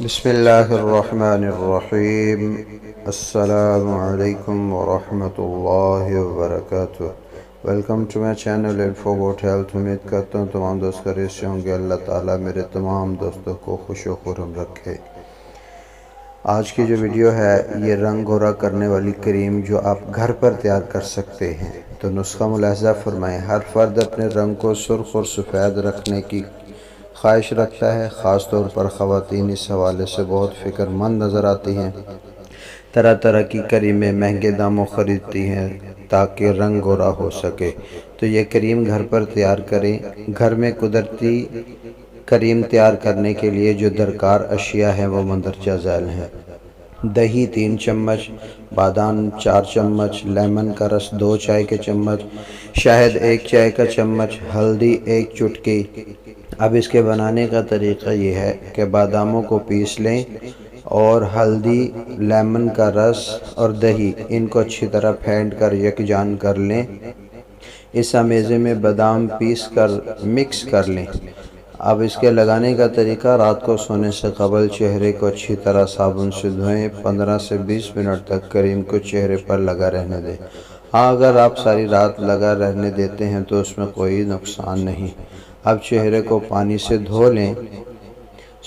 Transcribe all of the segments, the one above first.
بسم اللہ الرحمن الرحیم۔ السلام علیکم ورحمۃ اللہ وبرکاتہ۔ Welcome to my channel info about health. امید کرتا ہوں تمام دوست خیریت سے ہوں گے۔ اللہ تعالیٰ میرے تمام دوستوں کو خوش و خرم رکھے۔ آج کی جو ویڈیو ہے یہ رنگ گورا کرنے والی کریم جو آپ گھر پر تیار کر سکتے ہیں۔ تو نسخہ ملاحظہ فرمائیں۔ ہر فرد اپنے رنگ کو سرخ اور سفید رکھنے کی خواہش رکھتا ہے، خاص طور پر خواتین اس حوالے سے بہت فکر مند نظر آتی ہیں۔ طرح طرح کی کریمیں مہنگے داموں خریدتی ہیں تاکہ رنگ گورا ہو سکے۔ تو یہ کریم گھر پر تیار کریں۔ گھر میں قدرتی کریم تیار کرنے کے لیے جو درکار اشیاء ہیں وہ مندرجہ ذیل ہیں۔ دہی 3 چمچ، بادام 4 چمچ، لیمن کا رس 2 چائے کے چمچ، شہد 1 چائے کا چمچ، ہلدی 1 چٹکی۔ اب اس کے بنانے کا طریقہ یہ ہے کہ باداموں کو پیس لیں اور ہلدی، لیمن کا رس اور دہی ان کو اچھی طرح پھینٹ کر یکجان کر لیں۔ اس امیزے میں بادام پیس کر مکس کر لیں۔ اب اس کے لگانے کا طریقہ: رات کو سونے سے قبل چہرے کو اچھی طرح صابن سے دھوئیں۔ 15 سے 20 منٹ تک کریم کو چہرے پر لگا رہنے دیں۔ ہاں، اگر آپ ساری رات لگا رہنے دیتے ہیں تو اس میں کوئی نقصان نہیں۔ اب چہرے کو پانی سے دھو لیں۔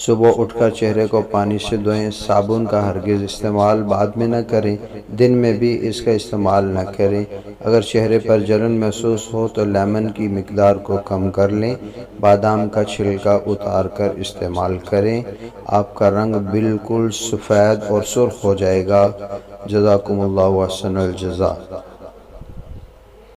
صبح اٹھ کر چہرے کو پانی سے دھوئیں۔ صابن کا ہرگز استعمال بعد میں نہ کریں، دن میں بھی اس کا استعمال نہ کریں۔ اگر چہرے پر جلن محسوس ہو تو لیمن کی مقدار کو کم کر لیں۔ بادام کا چھلکا اتار کر استعمال کریں۔ آپ کا رنگ بالکل سفید اور سرخ ہو جائے گا۔ جزاکم اللہ و احسن الجزا۔